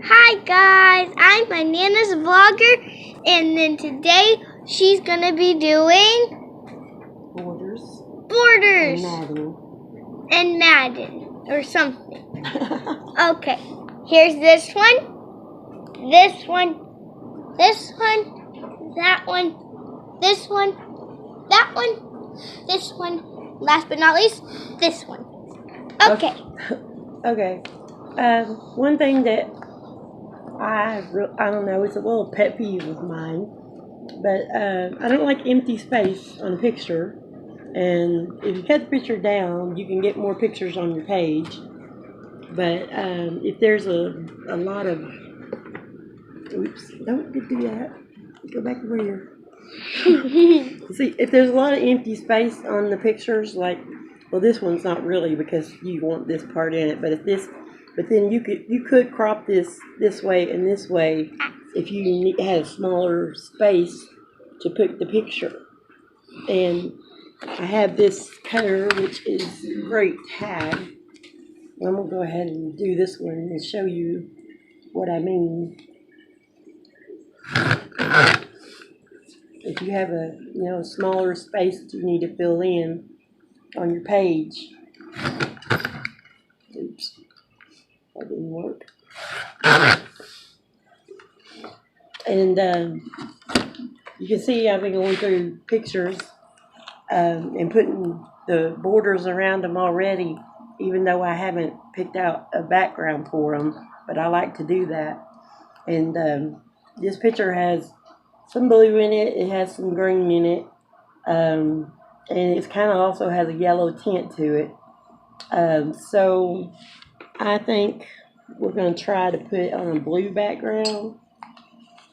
Hi guys, I'm my Nana's vlogger, and then today she's gonna be doing borders and Madden or something. Okay, here's this one, this one, this one, that one, this one, that one, this one. Last but not least, this one. Okay. Okay. One thing that I don't know, it's a little pet peeve of mine, but I don't like empty space on a picture. And if you cut the picture down, you can get more pictures on your page. But if there's a lot of, oops, don't do that. Go back over here. See, if there's a lot of empty space on the pictures, like, well, this one's not really because you want this part in it, but then you could crop this way and this way if you had a smaller space to put the picture. And I have this cutter, which is great tag. I'm gonna go ahead and do this one and show you what I mean. If you have a smaller space that you need to fill in on your page. Oops, that didn't work. And you can see I've been going through pictures and putting the borders around them already, even though I haven't picked out a background for them, but I like to do that. And this picture has some blue in it, it has some green in it, and it kind of also has a yellow tint to it. So I think we're going to try to put it on a blue background.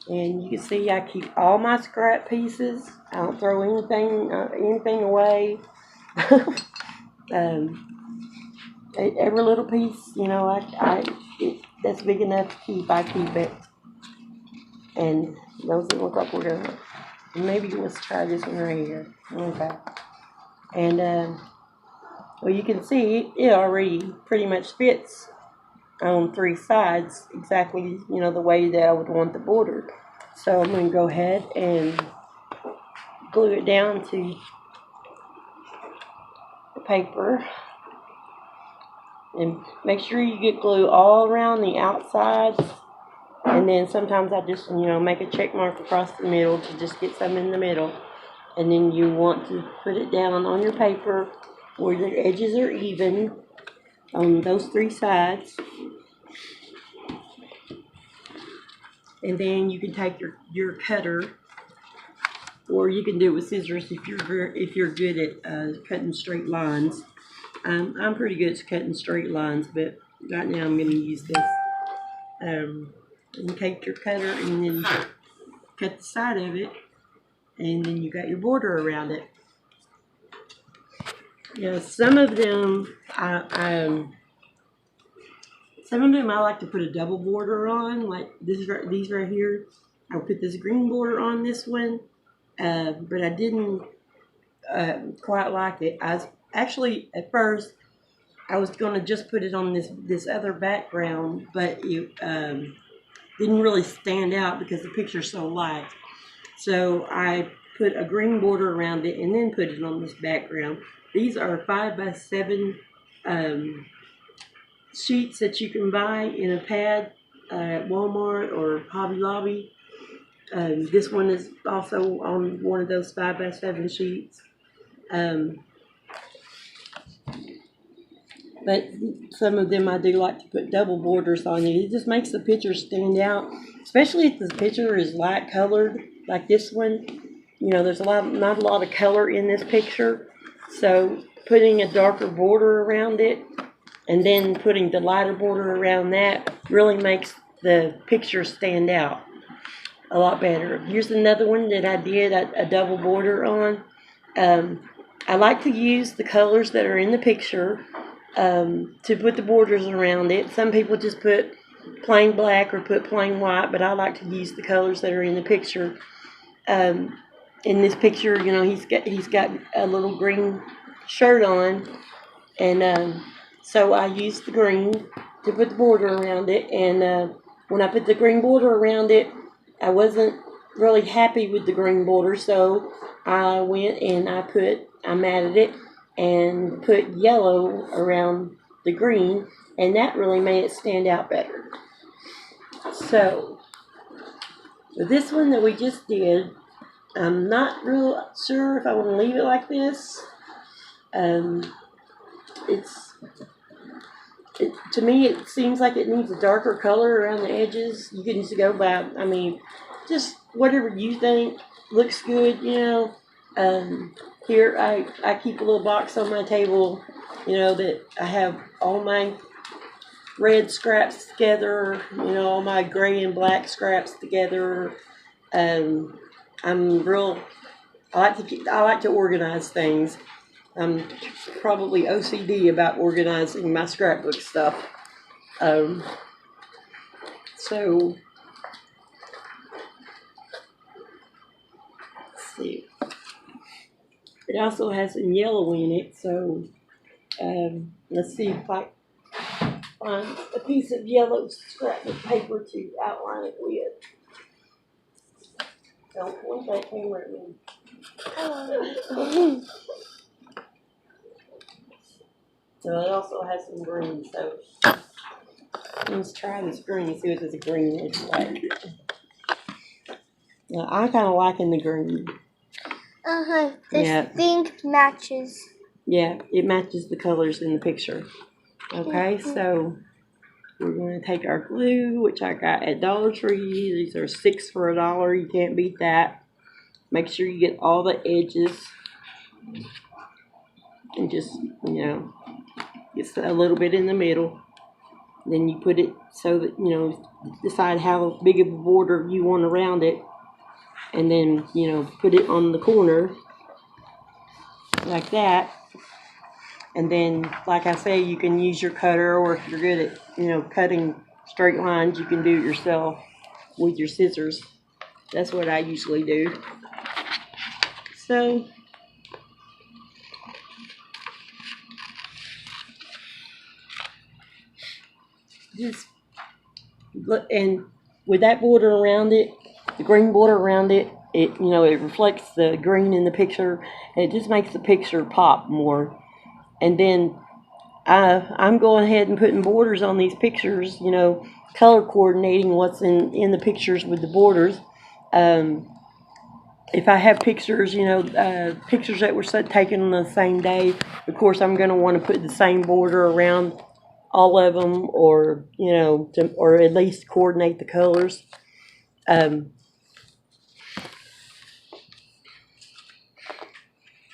And you can see I keep all my scrap pieces. I don't throw anything away. Every little piece, that's big enough to keep, I keep it. And those that look like we're gonna, maybe let's try this one right here. Okay. And well, you can see it already pretty much fits on three sides exactly, the way that I would want the border. So I'm going to go ahead and glue it down to the paper. And make sure you get glue all around the outsides. And then sometimes I just, make a check mark across the middle to just get some in the middle. And then you want to put it down on your paper where the edges are even on those three sides. And then you can take your cutter, or you can do it with scissors if you're good at cutting straight lines. I'm pretty good at cutting straight lines, but right now I'm going to use this. And take your cutter and then cut the side of it, and then you got your border around it. Some of them I like to put a double border on, like these right here. I'll put this green border on this one, but I didn't quite like it. I was actually, at first, I was going to just put it on this other background, but it didn't really stand out because the picture's so light. So I put a green border around it and then put it on this background. These are 5x7 sheets that you can buy in a pad at Walmart or Hobby Lobby. This one is also on one of those 5x7 sheets. But some of them I do like to put double borders on it. It just makes the picture stand out, especially if the picture is light colored like this one. There's not a lot of color in this picture. So putting a darker border around it and then putting the lighter border around that really makes the picture stand out a lot better. Here's another one that I did a double border on. I like to use the colors that are in the picture to put the borders around it. Some people just put plain black or put plain white, but I like to use the colors that are in the picture. In this picture, he's got a little green shirt on, and so I used the green to put the border around it, and when I put the green border around it, I wasn't really happy with the green border, so I went and I matted it and put yellow around the green, and that really made it stand out better. So, with this one that we just did, I'm not real sure if I want to leave it like this. To me, it seems like it needs a darker color around the edges. You can just go by, just whatever you think looks good, Here, I keep a little box on my table, that I have all my red scraps together, all my gray and black scraps together. I like to organize things. I'm probably OCD about organizing my scrapbook stuff. So let's see. It also has some yellow in it, so let's see if I find a piece of yellow scrapbook paper to outline it with. Don't point that camera at me. So it also has some green, so let's try this green, see what this green looks like. Now, I'm kind of liking the green. Distinct matches. Yeah, it matches the colors in the picture. Okay, so we're going to take our glue, which I got at Dollar Tree. These are 6 for $1. You can't beat that. Make sure you get all the edges. And just, get a little bit in the middle. Then you put it so that, decide how big of a border you want around it. And then, put it on the corner like that. And then, like I say, you can use your cutter, or if you're good at, cutting straight lines, you can do it yourself with your scissors. That's what I usually do. So, and with that border around it, the green border around it, it reflects the green in the picture, and it just makes the picture pop more. And then I'm going ahead and putting borders on these pictures, color coordinating what's in the pictures with the borders. If I have pictures, pictures that were taken on the same day, of course I'm going to want to put the same border around all of them, or or at least coordinate the colors.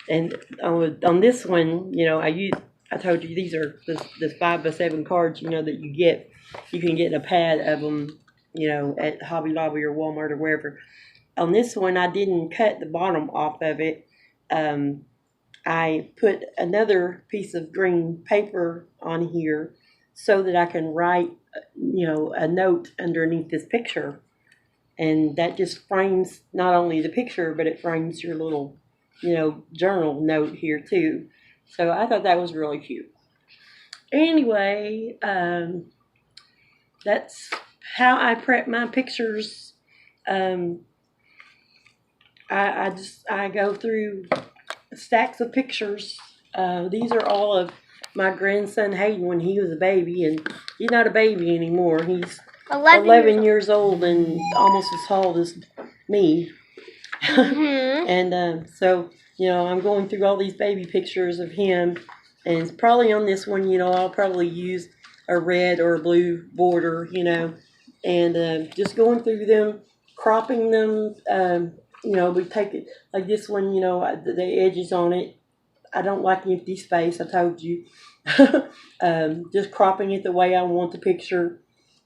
And on this one, I told you these are the 5x7 cards, that you get. You can get a pad of them, at Hobby Lobby or Walmart or wherever. On this one, I didn't cut the bottom off of it. I put another piece of green paper on here so that I can write, a note underneath this picture. And that just frames not only the picture, but it frames your little, journal note here too. So I thought that was really cute. Anyway, that's how I prep my pictures. I go through stacks of pictures. These are all of my grandson Hayden when he was a baby, and he's not a baby anymore. He's 11 years old and almost as tall as me. Mm-hmm. And so, I'm going through all these baby pictures of him, and it's probably on this one, I'll probably use a red or a blue border, and just going through them, cropping them. We take it like this one, the edges on it. I don't like empty space, I told you. Just cropping it the way I want the picture,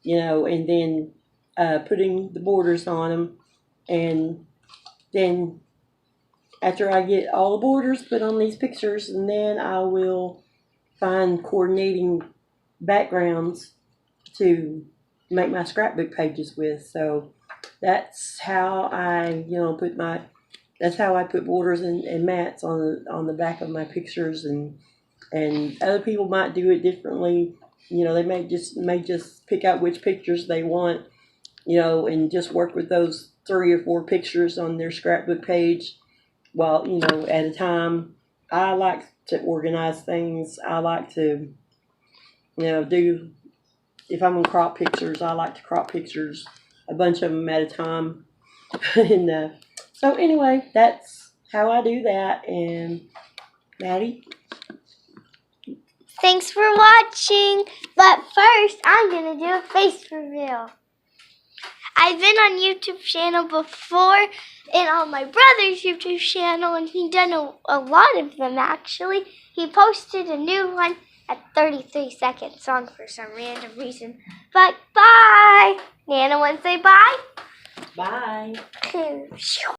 and then putting the borders on them. And then after I get all the borders put on these pictures, and then I will find coordinating backgrounds to make my scrapbook pages with. So that's how I, that's how I put borders and mats on the back of my pictures, and other people might do it differently. They may just pick out which pictures they want and just work with those 3 or 4 pictures on their scrapbook page while, at a time. I like to organize things. I like to, do, if I'm going to crop pictures, I like to crop pictures, a bunch of them at a time. And so anyway, that's how I do that. And Maddie? Thanks for watching. But first, I'm going to do a face reveal. I've been on YouTube channel before and on my brother's YouTube channel, and he done a lot of them actually. He posted a new one at 33-second song for some random reason. But bye! Nana, want to say bye? Bye.